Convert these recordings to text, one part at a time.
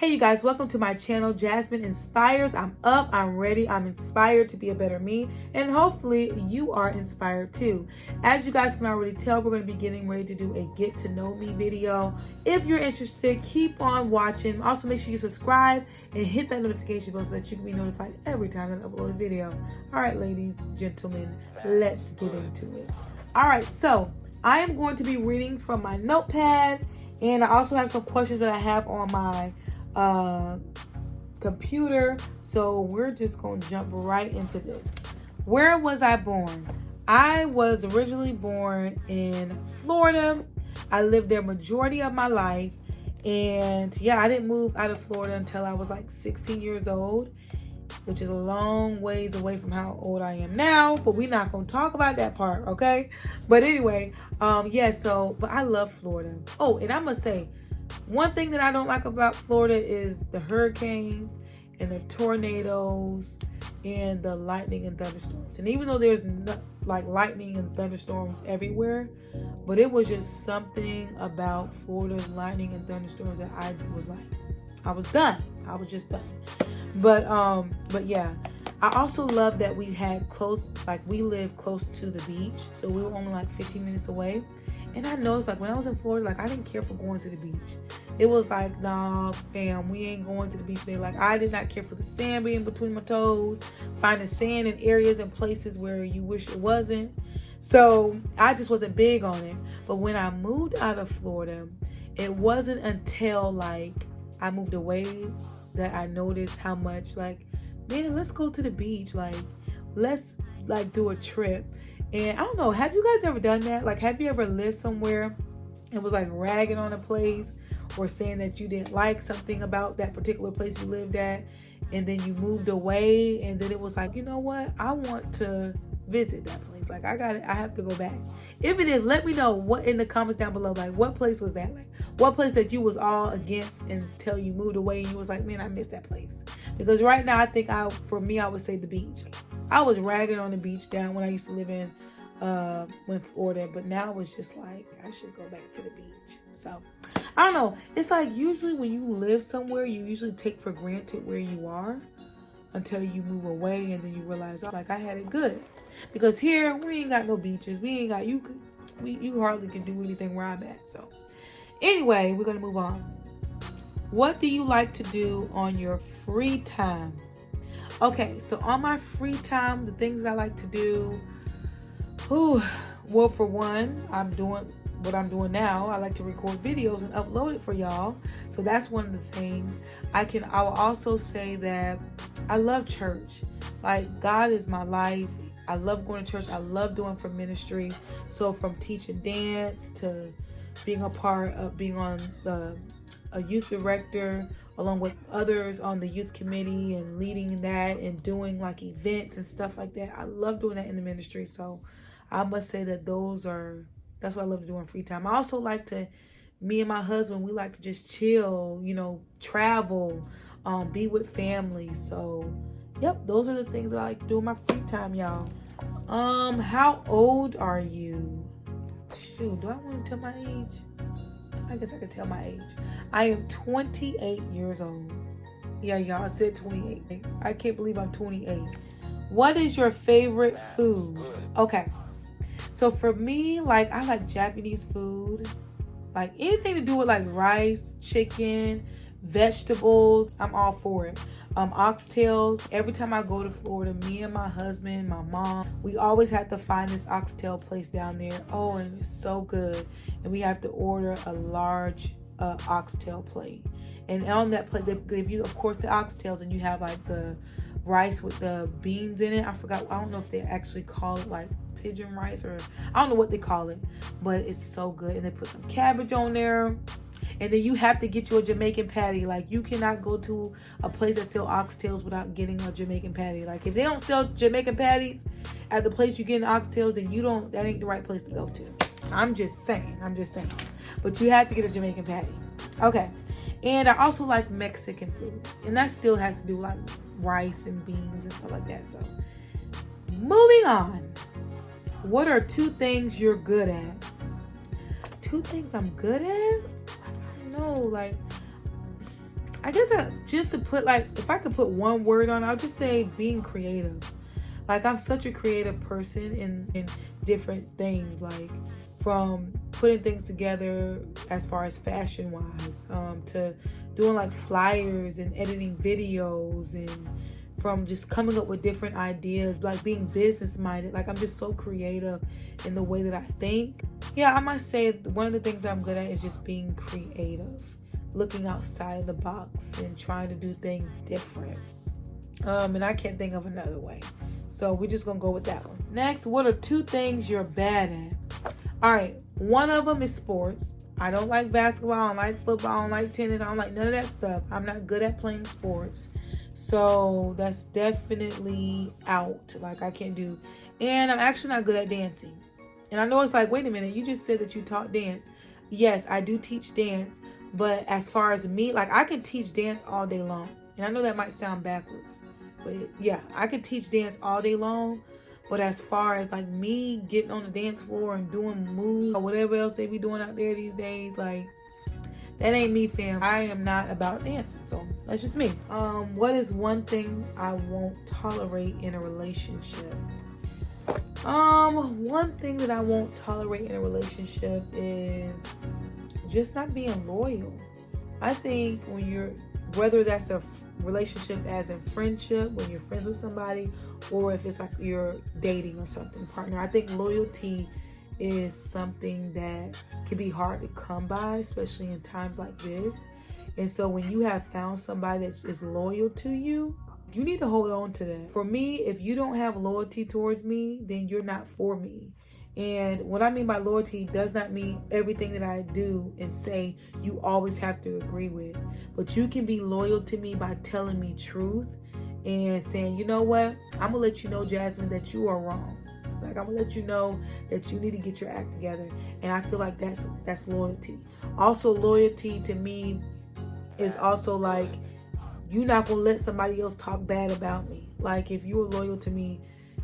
Hey you guys, welcome to my channel, Jasmine Inspires. I'm up, I'm ready, I'm inspired to be a better me, and hopefully you are inspired too. As you guys can already tell, we're going to be getting ready to do a get to know me video. If you're interested, keep on watching. Also make sure you subscribe and hit that notification bell so that you can be notified every time I upload a video. All right, ladies, gentlemen, let's get into it. All right, so I am going to be reading from my notepad, and I also have some questions that I have on my computer, so we're just gonna jump right into this. Where was I born? I was originally born in Florida. I lived there majority of my life, and yeah, I didn't move out of Florida until I was like 16 years old, which is a long ways away from how old I am now, but we're not gonna talk about that part, okay? But anyway, but I love Florida. Oh, and I must say, one thing that I don't like about Florida is the hurricanes and the tornadoes and the lightning and thunderstorms. And even though there's like lightning and thunderstorms everywhere, but it was just something about Florida's lightning and thunderstorms that I was like, I was done. I was just done. But yeah, I also love that we lived close to the beach, so we were only like 15 minutes away. And I noticed, like, when I was in Florida, like, I didn't care for going to the beach. It was like, nah, fam, we ain't going to the beach today. Like, I did not care for the sand being between my toes, finding sand in areas and places where you wish it wasn't. So I just wasn't big on it. But when I moved out of Florida, it wasn't until, like, I moved away that I noticed how much, like, man, let's go to the beach. Like, let's, like, do a trip. And I don't know, have you guys ever done that? Like, have you ever lived somewhere and was like ragging on a place or saying that you didn't like something about that particular place you lived at, and then you moved away, and then it was like, you know what? I want to visit that place. Like, I have to go back. If it is, let me know what in the comments down below. Like, what place was that? Like, what place that you was all against until you moved away and you was like, man, I miss that place. Because right now, I think I would say the beach. I was ragging on the beach down when I used to live in Florida, but now it's just like, I should go back to the beach. So I don't know. It's like, usually when you live somewhere, you usually take for granted where you are until you move away, and then you realize, oh, like, I had it good. Because here we ain't got no beaches. We ain't got you hardly can do anything where I'm at. So anyway, we're gonna move on. What do you like to do on your free time? Okay, so on my free time, the things that I like to do, well, for one, I'm doing what I'm doing now. I like to record videos and upload it for y'all. So that's one of the things. I will also say that I love church. Like, God is my life. I love going to church. I love doing for ministry. So from teaching dance to being a part of being on a youth director, along with others on the youth committee, and leading that and doing like events and stuff like that. I love doing that in the ministry. So I must say that that's what I love to do in free time. I also like to, me and my husband, we like to just chill, travel, be with family. So yep, those are the things that I like to do in my free time, y'all. How old are you? Shoot, do I want to tell my age? I guess I could tell my age. I am 28 years old. Yeah, y'all, I said 28. I can't believe I'm 28. What is your favorite food? Okay. So for me, like, I like Japanese food. Like, anything to do with like rice, chicken, vegetables, I'm all for it. Oxtails. Every time I go to Florida, me and my husband, my mom, we always have to find this oxtail place down there. Oh, and it's so good. And we have to order a large oxtail plate. And on that plate, they give you, of course, the oxtails, and you have like the rice with the beans in it. I don't know if they actually call it like pigeon rice, or I don't know what they call it, but it's so good. And they put some cabbage on there. And then you have to get you a Jamaican patty. Like, you cannot go to a place that sell oxtails without getting a Jamaican patty. Like, if they don't sell Jamaican patties at the place you get oxtails, then that ain't the right place to go to. I'm just saying. But you have to get a Jamaican patty. Okay. And I also like Mexican food. And that still has to do like rice and beans and stuff like that. So moving on. What are 2 things you're good at? 2 things I'm good at? I don't know. Like, I guess just to put, like, if I could put one word on, I'll just say being creative. Like, I'm such a creative person in different things, like from putting things together as far as fashion wise, to doing like flyers and editing videos, and from just coming up with different ideas, like being business minded. Like, I'm just so creative in the way that I think. Yeah, I must say one of the things that I'm good at is just being creative, looking outside of the box and trying to do things different. And I can't think of another way. So we're just going to go with that one. Next, what are 2 things you're bad at? All right. One of them is sports. I don't like basketball. I don't like football. I don't like tennis. I don't like none of that stuff. I'm not good at playing sports. So that's definitely out. Like, I can't do. And I'm actually not good at dancing. And I know it's like, wait a minute, you just said that you taught dance. Yes, I do teach dance. But as far as me, like, I can teach dance all day long. And I know that might sound backwards. But yeah, I could teach dance all day long. But as far as like me getting on the dance floor and doing moves or whatever else they be doing out there these days, like, that ain't me, fam. I am not about dancing. So that's just me. What is one thing I won't tolerate in a relationship? One thing that I won't tolerate in a relationship is just not being loyal. I think whether that's a relationship as in friendship, when you're friends with somebody, or if it's like you're dating or something, partner, I think loyalty is something that can be hard to come by, especially in times like this. And so when you have found somebody that is loyal to you, you need to hold on to that. For me, if you don't have loyalty towards me, then you're not for me. And what I mean by loyalty does not mean everything that I do and say you always have to agree with. But you can be loyal to me by telling me truth and saying, you know what, I'm going to let you know, Jasmine, that you are wrong. Like, I'm going to let you know that you need to get your act together. And I feel like that's loyalty. Also, loyalty to me is also like, you're not going to let somebody else talk bad about me. Like, if you're loyal to me,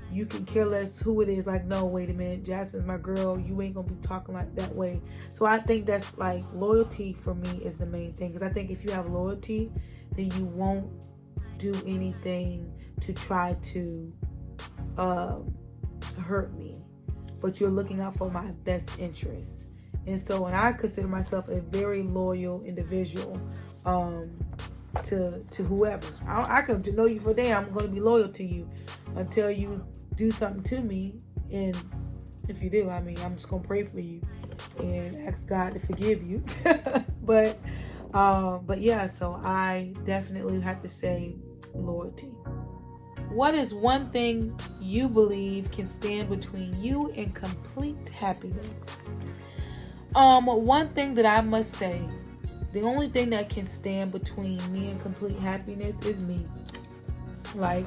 you can care less who it is. Like, no, wait a minute, Jasmine's my girl. You ain't gonna be talking like that way. So I think that's like loyalty for me is the main thing. Because I think if you have loyalty, then you won't do anything to try to hurt me. But you're looking out for my best interests. And so, and I consider myself a very loyal individual to whoever. I can know you for a day. I'm going to be loyal to you until you do something to me. And if you do, I mean, I'm just gonna pray for you and ask God to forgive you. but yeah, so I definitely have to say loyalty. What is one thing you believe can stand between you and complete happiness? One thing that I must say, the only thing that can stand between me and complete happiness is me. Like,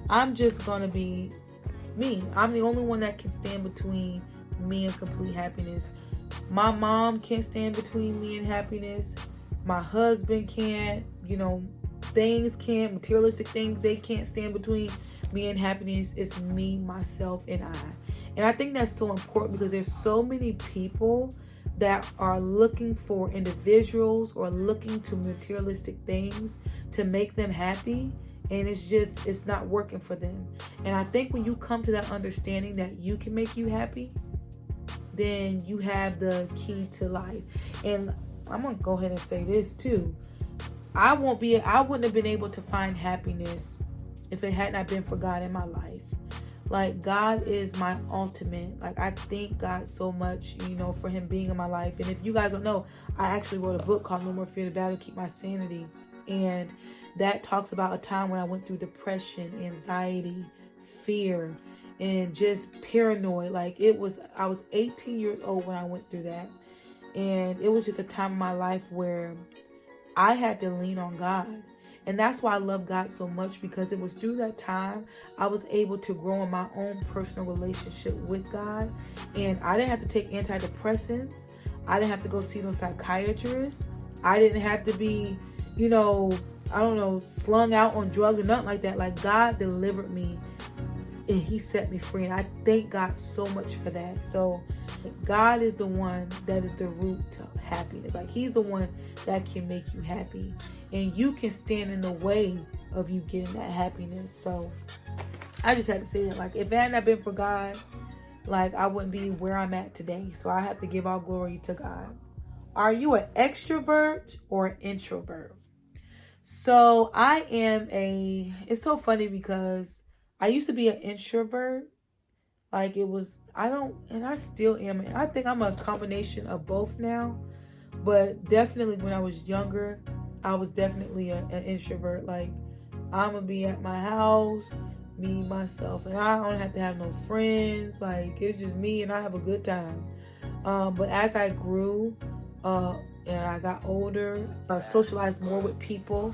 I'm just gonna be me. I'm the only one that can stand between me and complete happiness. My mom can't stand between me and happiness. My husband can't. Things can't. Materialistic things, they can't stand between me and happiness. It's me, myself, and I. And I think that's so important because there's so many people that are looking for individuals or looking to materialistic things to make them happy. And it's not working for them. And I think when you come to that understanding that you can make you happy, then you have the key to life. And I'm going to go ahead and say this too. I wouldn't have been able to find happiness if it had not been for God in my life. Like, God is my ultimate. Like, I thank God so much, for him being in my life. And if you guys don't know, I actually wrote a book called No More Fear to Battle, Keep My Sanity. And that talks about a time when I went through depression, anxiety, fear, and just paranoid. Like, I was 18 years old when I went through that. And it was just a time in my life where I had to lean on God. And that's why I love God so much, because it was through that time I was able to grow in my own personal relationship with God. And I didn't have to take antidepressants. I didn't have to go see no psychiatrist. I didn't have to be, slung out on drugs or nothing like that. Like, God delivered me and he set me free. And I thank God so much for that. So God is the one that is the root to happiness. Like, he's the one that can make you happy. and you can stand in the way of you getting that happiness. So I just had to say that, like, if it had not been for God, like, I wouldn't be where I'm at today. So I have to give all glory to God. Are you an extrovert or an introvert? So it's so funny because I used to be an introvert. Like, I still am. I think I'm a combination of both now. But definitely when I was younger, I was definitely an introvert. Like, I'm going to be at my house, me, myself, and I don't have to have no friends. Like, it's just me and I have a good time. But as I grew and I got older, I socialized more with people.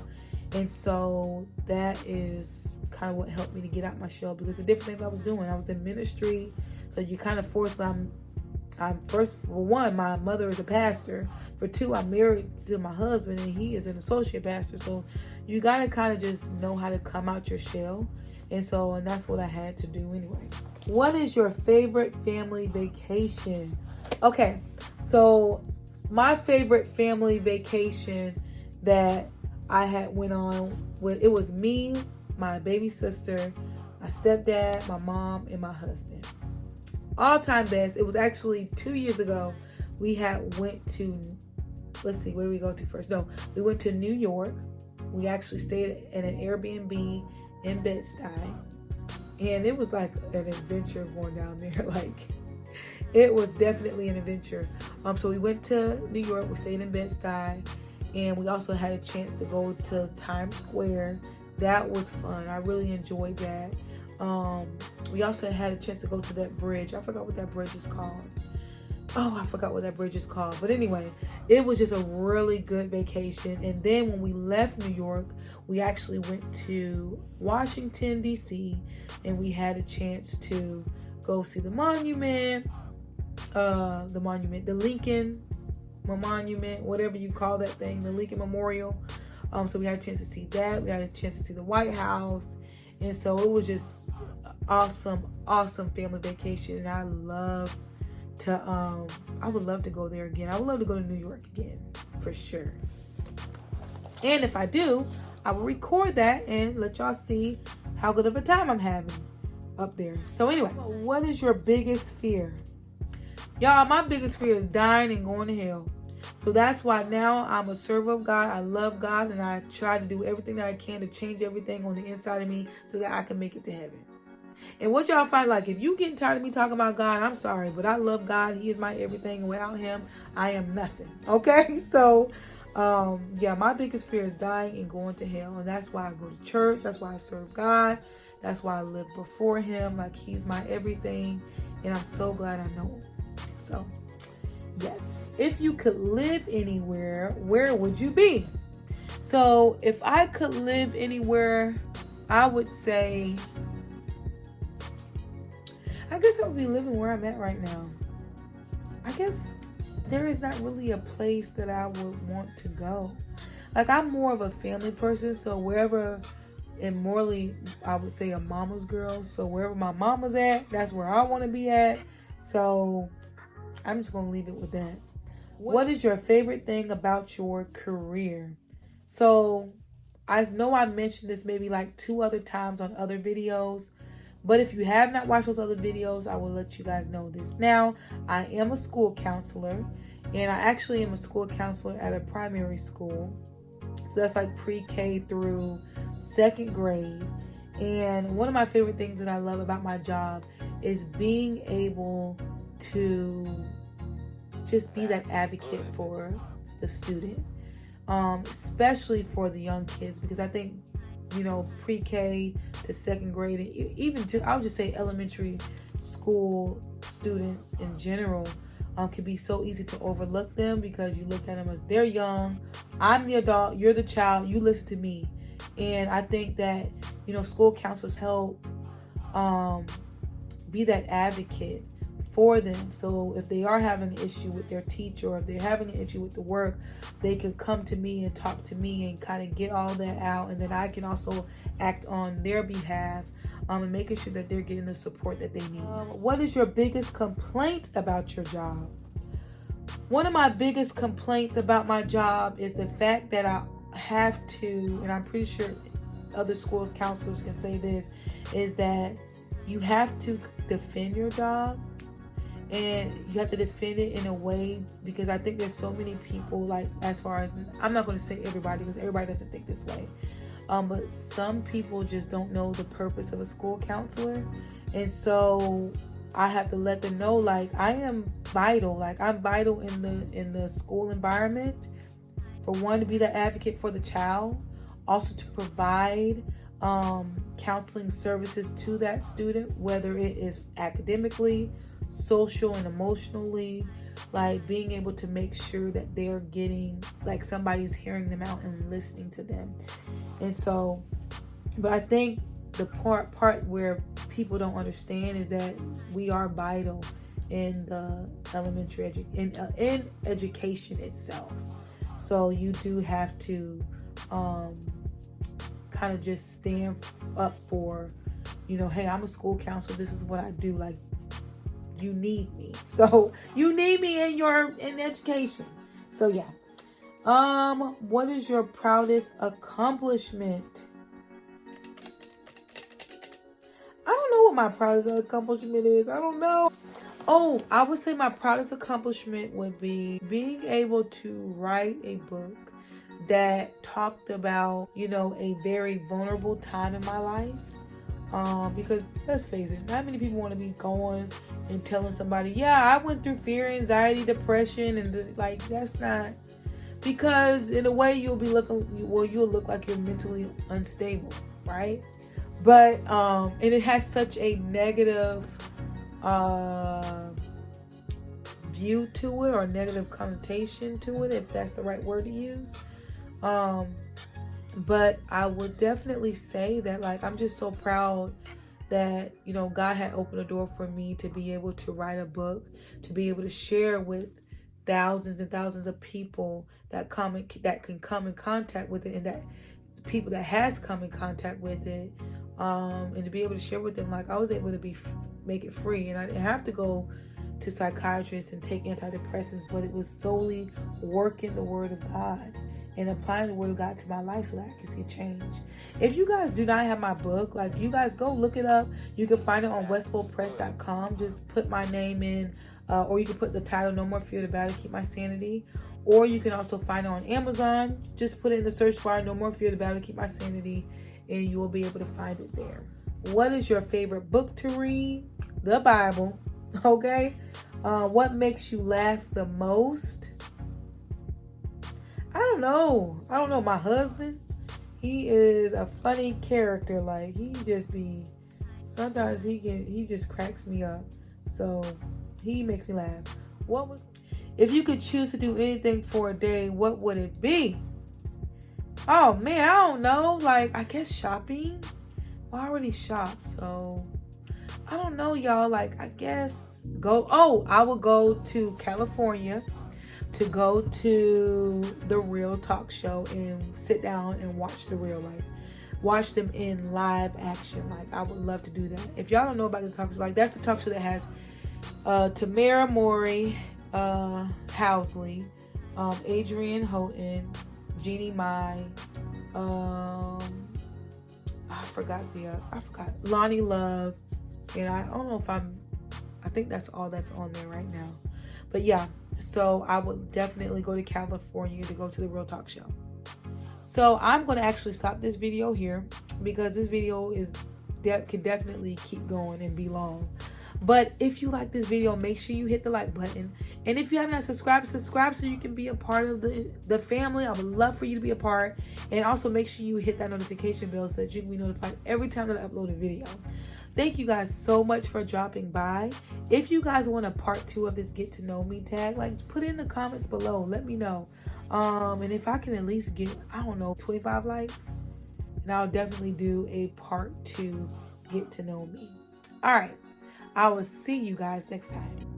And so that is kind of what helped me to get out my shell, because the different things I was doing. I was in ministry, so you kind of forced. I'm first, for one, my mother is a pastor. For two, I'm married to my husband, and he is an associate pastor. So you got to kind of just know how to come out your shell. And that's what I had to do anyway. What is your favorite family vacation? Okay, so my favorite family vacation that I had went on with, it was me, my baby sister, my stepdad, my mom, and my husband. All time best. It was actually 2 years ago. We went to, let's see, where did we go to first? No, we went to New York. We actually stayed in an Airbnb in Bed-Stuy, and it was like an adventure going down there. Like, it was definitely an adventure. So we went to New York. We stayed in Bed-Stuy, and we also had a chance to go to Times Square. That was fun. I really enjoyed that. We also had a chance to go to that bridge. I forgot what that bridge is called. But anyway, it was just a really good vacation. And then when we left New York, we actually went to Washington, D.C., and we had a chance to go see the monument, the Lincoln Monument, whatever you call that thing, the Lincoln Memorial. So we had a chance to see that. We had a chance to see the White House. And so it was just awesome family vacation. And I would love to go there again. I would love to go to New York again, for sure. And if I do, I will record that and let y'all see how good of a time I'm having up there. So anyway, what is your biggest fear? Y'all, my biggest fear is dying and going to hell. So that's why now I'm a servant of God. I love God, and I try to do everything that I can to change everything on the inside of me so that I can make it to heaven. And what y'all find, like, if you getting tired of me talking about God, I'm sorry, but I love God. He is my everything, and without him, I am nothing. Okay? So, my biggest fear is dying and going to hell. And that's why I go to church. That's why I serve God. That's why I live before him. Like, he's my everything. And I'm so glad I know him. So, yes. If you could live anywhere, where would you be? So, if I could live anywhere, I would say, I guess I would be living where I'm at right now. I guess there is not really a place that I would want to go. Like, I'm more of a family person, so wherever, and morally, I would say a mama's girl. So wherever my mama's at, that's where I want to be at. So I'm just going to leave it with that. What is your favorite thing about your career? So I know I mentioned this maybe like 2 other times on other videos, but if you have not watched those other videos, I will let you guys know this now. I am a school counselor, and I actually am a school counselor at a primary school. So that's like pre-K through 2nd grade. And one of my favorite things that I love about my job is being able to just be that advocate for the student, especially for the young kids, because I think, pre-K to 2nd grade, even I would just say elementary school students in general, can be so easy to overlook them, because you look at them as they're young. I'm the adult, you're the child, you listen to me. And I think that, school counselors help be that advocate for them. So if they are having an issue with their teacher, or if they're having an issue with the work, they can come to me and talk to me and kind of get all that out. And then I can also act on their behalf, and making sure that they're getting the support that they need. What is your biggest complaint about your job? One of my biggest complaints about my job is the fact that I have to, and I'm pretty sure other school counselors can say this, is that you have to defend your job, and you have to defend it in a way, because I think there's so many people, like, as far as, I'm not going to say everybody because everybody doesn't think this way, but some people just don't know the purpose of a school counselor. And so I have to let them know, like, I am vital. Like, I'm vital in the school environment. For one, to be the advocate for the child, also to provide counseling services to that student, whether it is academically, social, and emotionally, like being able to make sure that they're getting, like, somebody's hearing them out and listening to them. And so, but I think the part where people don't understand is that we are vital in the elementary in education itself. So you do have to kind of just stand up for, hey, I'm a school counselor. This is what I do. Like, you need me. So you need me in education. So yeah. What is your proudest accomplishment? I don't know what my proudest accomplishment is. I don't know. Oh, I would say my proudest accomplishment would be being able to write a book that talked about, a very vulnerable time in my life. Because let's face it, not many people want to be going and telling somebody, yeah, I went through fear, anxiety, depression, and that's not, because in a way you'll look like you're mentally unstable, right? But and it has such a negative view to it, or negative connotation to it, if that's the right word to use. But I would definitely say that, like, I'm just so proud that, God had opened a door for me to be able to write a book, to be able to share with thousands and thousands of people that can come in contact with it, and that people that has come in contact with it, and to be able to share with them. Like, I was able to make it free, and I didn't have to go to psychiatrists and take antidepressants, but it was solely working the Word of God and applying the Word of God to my life so that I can see change. If you guys do not have my book, like, you guys go look it up. You can find it on westfieldpress.com. Just put my name in, or you can put the title, No More Fear, the Battle to Keep My Sanity. Or you can also find it on Amazon. Just put it in the search bar, No More Fear, the Battle to Keep My Sanity, and you will be able to find it there. What is your favorite book to read? The Bible. Okay. What makes you laugh the most? I don't know. My husband, he is a funny character. Like, sometimes he just cracks me up. So he makes me laugh. If you could choose to do anything for a day, what would it be? Oh man, I don't know. Like, I guess shopping. Well, I already shop, so I don't know, y'all. Like, I guess I will go to California to go to the Real Talk Show and sit down and watch the Real, like, watch them in live action. Like, I would love to do that. If y'all don't know about the talk show, like, that's the talk show that has Tamara Mowry, Housley, Adrienne Houghton, Jeannie Mai, I forgot Lonnie Love, and I don't know if I think that's all that's on there right now. But yeah, so I would definitely go to California to go to the Real Talk Show. So I'm going to actually stop this video here, because this video can definitely keep going and be long. But if you like this video, make sure you hit the like button. And if you have not subscribed so you can be a part of the family. I would love for you to be a part. And also make sure you hit that notification bell so that you can be notified every time that I upload a video. Thank you guys so much for dropping by. If you guys want a part 2 of this get to know me tag, like, put it in the comments below. Let me know. And if I can at least get, 25 likes, and I'll definitely do a part 2 get to know me. All right. I will see you guys next time.